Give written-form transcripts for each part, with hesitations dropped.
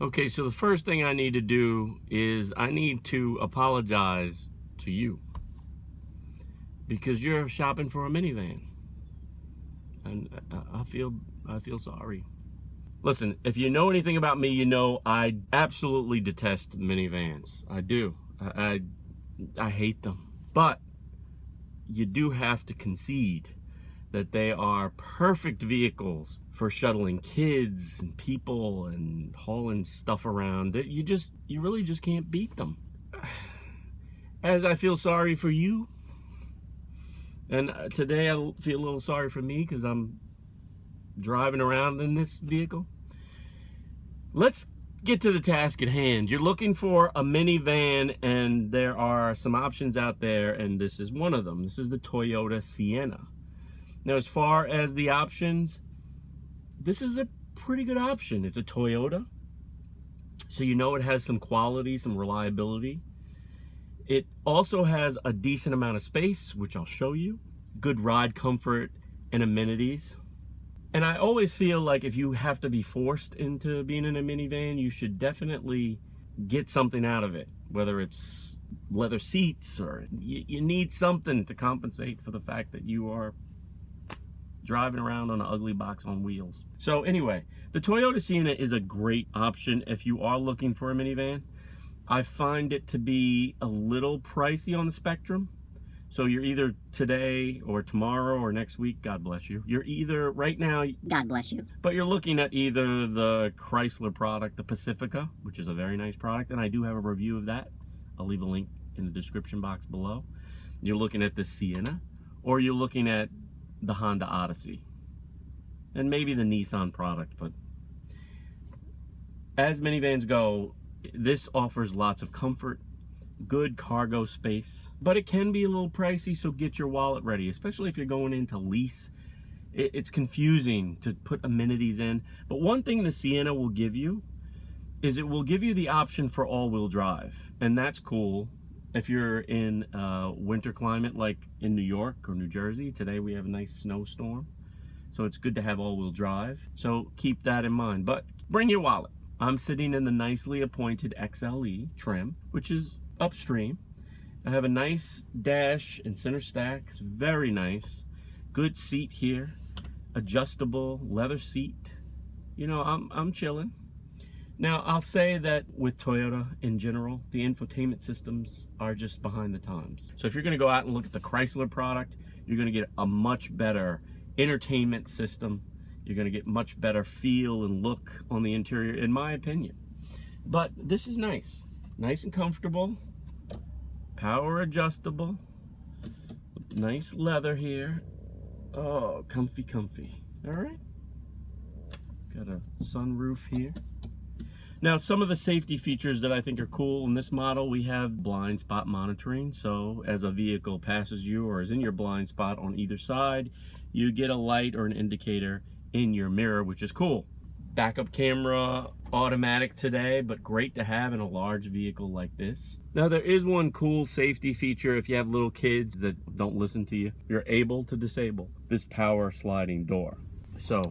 Okay, so the first thing I need to do is I need to apologize to you because you're shopping for a minivan, and I feel sorry. Listen, if you know anything about me, you know I absolutely detest minivans. I do. I hate them. But you do have to concede that they are perfect vehicles for shuttling kids and people and hauling stuff around. That you really just can't beat them. As I feel sorry for you, and today I feel a little sorry for me because I'm driving around in this vehicle. Let's get to the task at hand. You're looking for a minivan, and there are some options out there, and this is one of them. This is the Toyota Sienna. Now, as far as the options, this is a pretty good option. It's a Toyota, so you know it has some quality, some reliability. It also has a decent amount of space, which I'll show you. Good ride comfort and amenities. And I always feel like if you have to be forced into being in a minivan, you should definitely get something out of it, whether it's leather seats or you need something to compensate for the fact that you are driving around on an ugly box on wheels. So anyway, the Toyota Sienna is a great option if you are looking for a minivan. I find it to be a little pricey on the spectrum. So you're either today or tomorrow or next week, God bless you. You're either right now, God bless you. but you're looking at either the Chrysler product, the Pacifica, which is a very nice product, and I do have a review of that. I'll leave a link in the description box below. You're looking at the Sienna, or you're looking at the Honda Odyssey, and maybe the Nissan product. But as minivans go, this offers lots of comfort, good cargo space, but it can be a little pricey, so get your wallet ready, especially if you're going into lease. It's confusing to put amenities in, but one thing the Sienna will give you is it will give you the option for all-wheel drive, and that's cool if you're in a winter climate like in New York or New Jersey. Today we have a nice snowstorm, so it's good to have all-wheel drive, so keep that in mind. But bring your wallet. I'm sitting in the nicely appointed XLE trim, which is upstream. I have a nice dash and center stack. It's very nice. Good seat here, adjustable leather seat. You know, I'm chilling. Now, I'll say that with Toyota in general, the infotainment systems are just behind the times. So if you're going to go out and look at the Chrysler product, you're going to get a much better entertainment system. You're going to get much better feel and look on the interior, in my opinion. But this is nice. Nice and comfortable. Power adjustable. Nice leather here. Oh, comfy, comfy. All right. Got a sunroof here. Now, some of the safety features that I think are cool in this model, we have blind spot monitoring. So as a vehicle passes you or is in your blind spot on either side, you get a light or an indicator in your mirror, which is cool. Backup camera, automatic today, but great to have in a large vehicle like this. Now, there is one cool safety feature. If you have little kids that don't listen to you, you're able to disable this power sliding door. So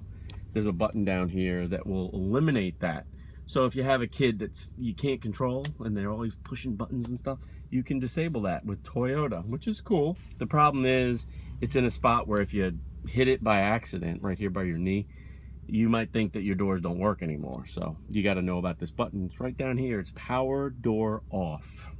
there's a button down here that will eliminate that. So if you have a kid that's you can't control and they're always pushing buttons and stuff, you can disable that with Toyota, which is cool. The problem is it's in a spot where if you hit it by accident right here by your knee, you might think that your doors don't work anymore. So you got to know about this button. It's right down here. It's power door off.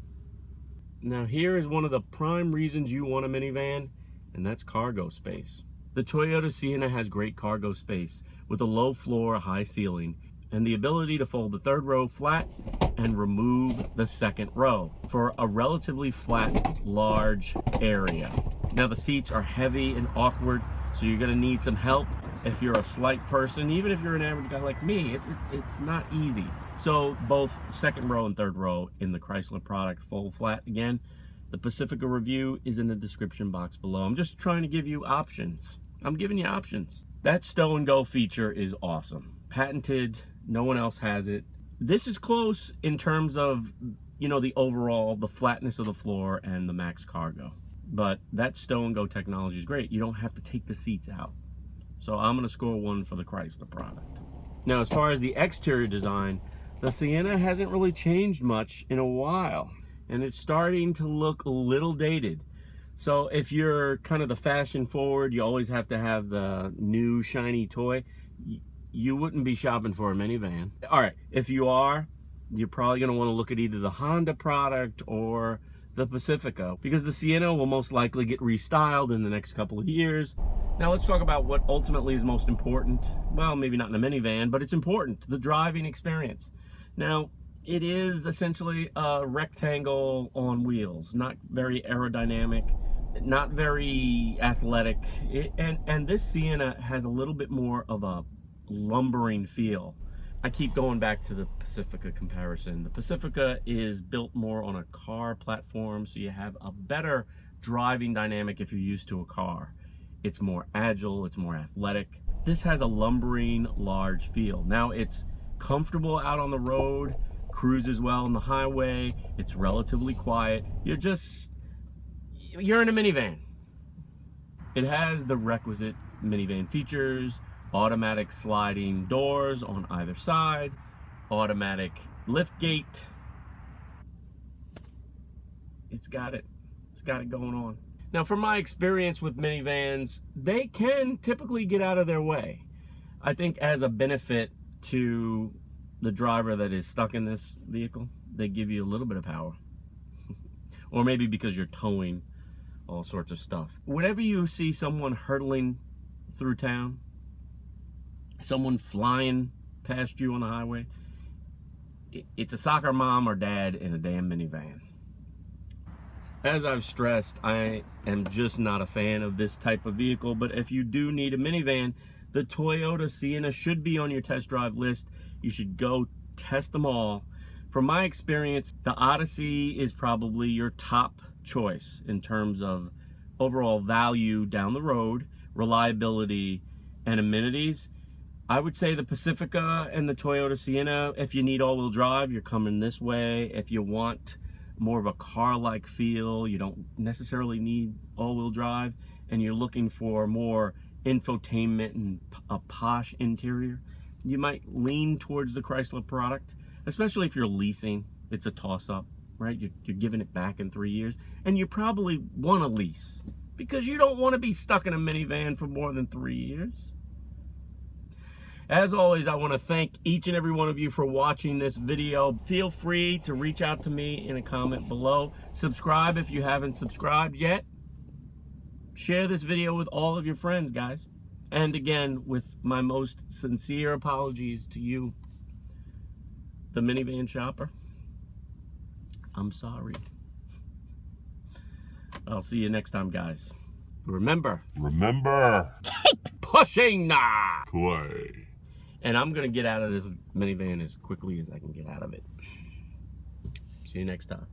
Now here is one of the prime reasons you want a minivan, and that's cargo space. The Toyota Sienna has great cargo space with a low floor, high ceiling, and the ability to fold the third row flat and remove the second row for a relatively flat, large area. Now the seats are heavy and awkward, so you're gonna need some help if you're a slight person. Even if you're an average guy like me, it's not easy. So both second row and third row in the Chrysler product fold flat. Again, the Pacifica review is in the description box below. I'm just trying to give you options. I'm giving you options. That stow and go feature is awesome. Patented, no one else has it. This is close in terms of, you know, the overall, the flatness of the floor and the max cargo. But that stow and go technology is great. You don't have to take the seats out. So I'm gonna score 1 for the Chrysler product. Now, as far as the exterior design, The Sienna hasn't really changed much in a while, and it's starting to look a little dated. So if you're kind of the fashion forward, you always have to have the new shiny toy, you wouldn't be shopping for a minivan. All right, if you are, you're probably going to want to look at either the Honda product or the Pacifica, because the Sienna will most likely get restyled in the next couple of years. Now let's talk about what ultimately is most important. Well, maybe not in a minivan, but it's important, the driving experience. Now, it is essentially a rectangle on wheels, not very aerodynamic, not very athletic. And this Sienna has a little bit more of a lumbering feel. I keep going back to the Pacifica comparison. The Pacifica is built more on a car platform, so you have a better driving dynamic if you're used to a car. It's more agile, it's more athletic. This has a lumbering, large feel. Now, it's comfortable out on the road, cruises well on the highway, it's relatively quiet. You're in a minivan. It has the requisite minivan features: automatic sliding doors on either side, automatic lift gate. It's got it going on. Now, from my experience with minivans, they can typically get out of their way. I think as a benefit to the driver that is stuck in this vehicle, they give you a little bit of power. Or maybe because you're towing all sorts of stuff. Whenever you see someone hurtling through town, someone flying past you on the highway, it's a soccer mom or dad in a damn minivan. As I've stressed, I am just not a fan of this type of vehicle, but if you do need a minivan, the Toyota Sienna should be on your test drive list. You should go test them all. From my experience, the Odyssey is probably your top choice in terms of overall value down the road, reliability, and amenities. I would say the Pacifica and the Toyota Sienna, if you need all-wheel drive, you're coming this way. If you want more of a car-like feel, you don't necessarily need all-wheel drive, and you're looking for more infotainment and a posh interior, you might lean towards the Chrysler product, especially if you're leasing. It's a toss-up, right? You're giving it back in 3 years, and you probably want to lease because you don't want to be stuck in a minivan for more than 3 years. As always, I want to thank each and every one of you for watching this video. Feel free to reach out to me in a comment below. Subscribe if you haven't subscribed yet. Share this video with all of your friends, guys. And again, with my most sincere apologies to you, the minivan shopper. I'm sorry. I'll see you next time, guys. Remember, keep pushing now. Play. And I'm going to get out of this minivan as quickly as I can get out of it. See you next time.